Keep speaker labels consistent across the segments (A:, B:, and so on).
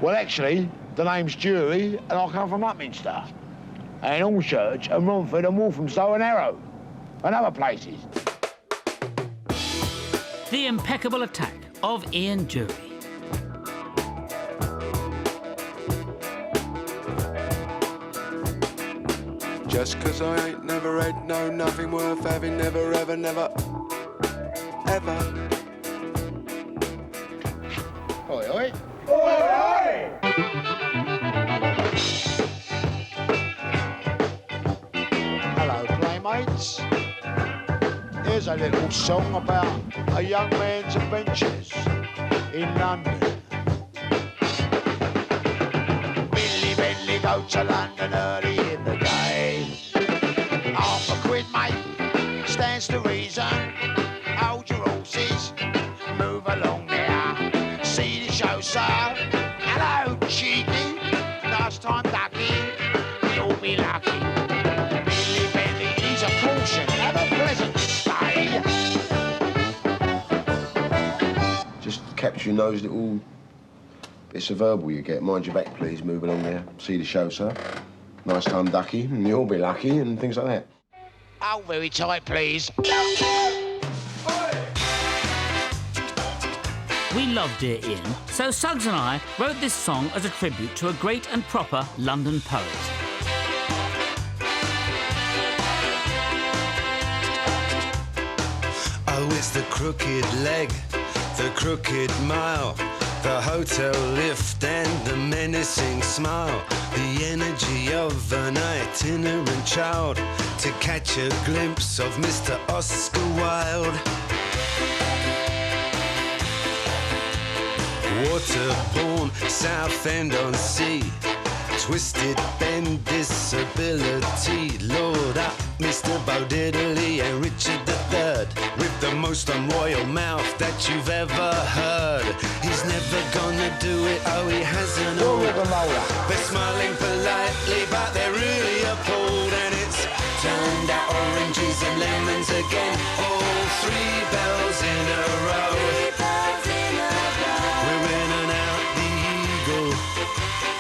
A: Well, actually, the name's Jury, and I come from Upminster, and Allchurch, and Romford, and Walthamstow, and Harrow, and other places.
B: The impeccable attack of Ian Jury.
C: Just 'cause I ain't never had no nothing worth having, never, ever, never, ever.
A: Oi, oi. Oi, oi! Hello, playmates. Here's a little song about a young man's adventures in London. Billy Bentley go to London early in the day. £1/2, mate, stands to reason. Hold your horses, move along there. See the show, sir. Hello, cheeky. Last time ducky, you'll be lucky. Billy Bentley is a caution. Have a pleasant stay.
C: Just capture those little bits of verbal you get. Mind your back, please. Move along there. See the show, sir. Nice time, ducky, and you'll be lucky, and things like that.
A: Oh, very tight, please.
B: We love Dear Ian, so Suggs and I wrote this song as a tribute to a great and proper London poet.
D: Oh, it's the crooked leg, the crooked mile, the hotel lift and the menacing smile, the energy of an itinerant child, to catch a glimpse of Mr. Oscar Wilde. Waterborne, Southend-on-Sea, twisted bend disability, Lord up Mr. Bo Diddley and Richard III, with the most unroyal mouth that you've ever heard. He's never gonna do it, oh he hasn't already. They're smiling politely but they're really appalled, and it's turned out oranges and lemons again, all 3 bells in a row. We're in and out the Eagle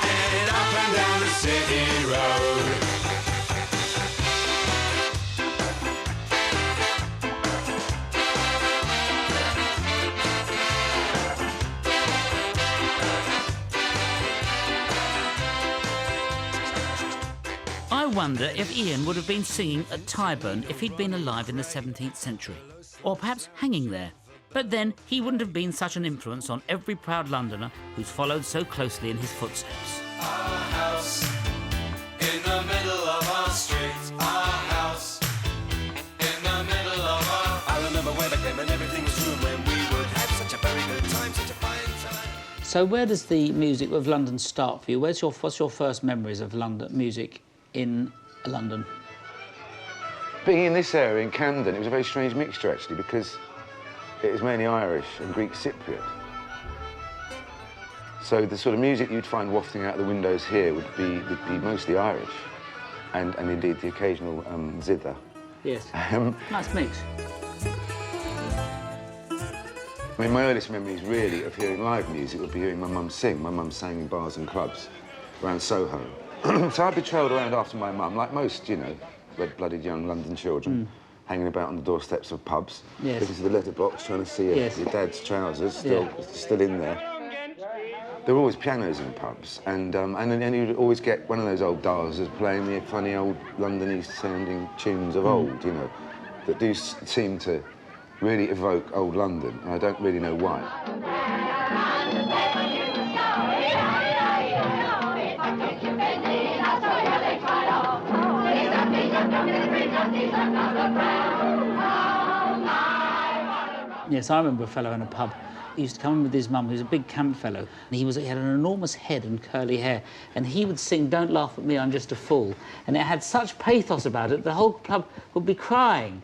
D: and up and down the City Road.
B: I wonder if Ian would have been singing at Tyburn if he'd been alive in the 17th century, or perhaps hanging there. But then he wouldn't have been such an influence on every proud Londoner who's followed so closely in his footsteps.
E: Our house in the middle of our street. Our house in the middle of our... I remember when I came and everything was true, when we would have such a very good time, such a fine time.
B: So where does the music of London start for you? What's your first memories of London music in London?
F: Being in this area, in Camden, it was a very strange mixture, actually, because it was mainly Irish and Greek Cypriot. So the sort of music you'd find wafting out the windows here would be mostly Irish, and indeed the occasional zither.
B: Yes. Nice mix.
F: I mean, my earliest memories, really, of hearing live music would be hearing my mum sing. My mum sang in bars and clubs around Soho. So I'd be trailed around after my mum, like most, you know, red-blooded young London children, hanging about on the doorsteps of pubs, looking to the letterbox, trying to see your dad's trousers still in there. There were always pianos in pubs, and you'd always get one of those old dancers playing the funny old London East-sounding tunes of old, you know, that do seem to really evoke old London, and I don't really know why.
B: Yes, I remember a fellow in a pub. He used to come in with his mum, who was a big camp fellow, and he had an enormous head and curly hair, and he would sing "Don't Laugh at Me, I'm Just a Fool," and it had such pathos about it, the whole club would be crying,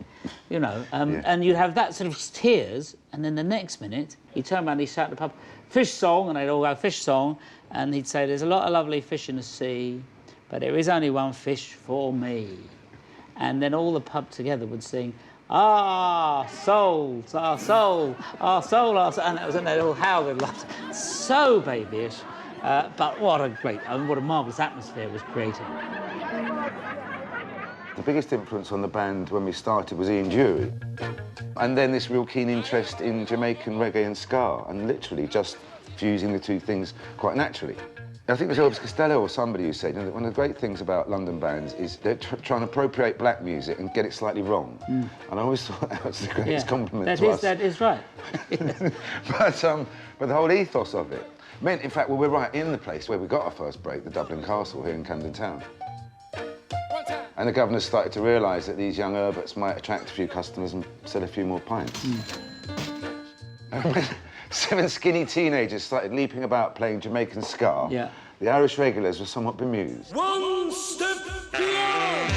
B: you know, and you'd have that sort of tears, and then the next minute, he'd turn around and he'd shout at the pub, "Fish song," and they'd all go, "Fish song," and he'd say, "There's a lot of lovely fish in the sea, but there is only one fish for me." And then all the pub together would sing, "Ah, souls, our soul, our soul, our soul," and they'd all howl with laughter. So babyish, But what a marvellous atmosphere was created.
F: The biggest influence on the band when we started was Ian Dury. And then this real keen interest in Jamaican reggae and ska, and literally just fusing the two things quite naturally. I think it was Elvis Costello or somebody who said, you know, one of the great things about London bands is they're trying to appropriate black music and get it slightly wrong. And I always thought that was the greatest compliment to us.
B: That is right.
F: But the whole ethos of it meant, in fact, well, we're right in the place where we got our first break, the Dublin Castle here in Camden Town. And the governor started to realise that these young Herberts might attract a few customers and sell a few more pints. And when 7 skinny teenagers started leaping about playing Jamaican ska, the Irish regulars were somewhat bemused.
E: One step beyond.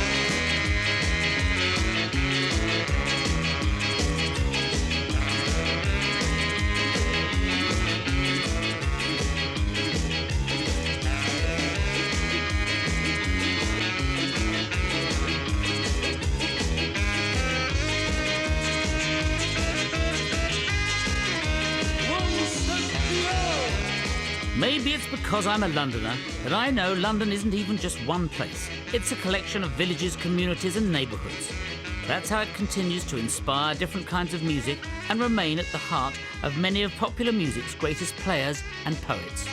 B: Maybe it's because I'm a Londoner that I know London isn't even just one place. It's a collection of villages, communities and neighbourhoods. That's how it continues to inspire different kinds of music and remain at the heart of many of popular music's greatest players and poets.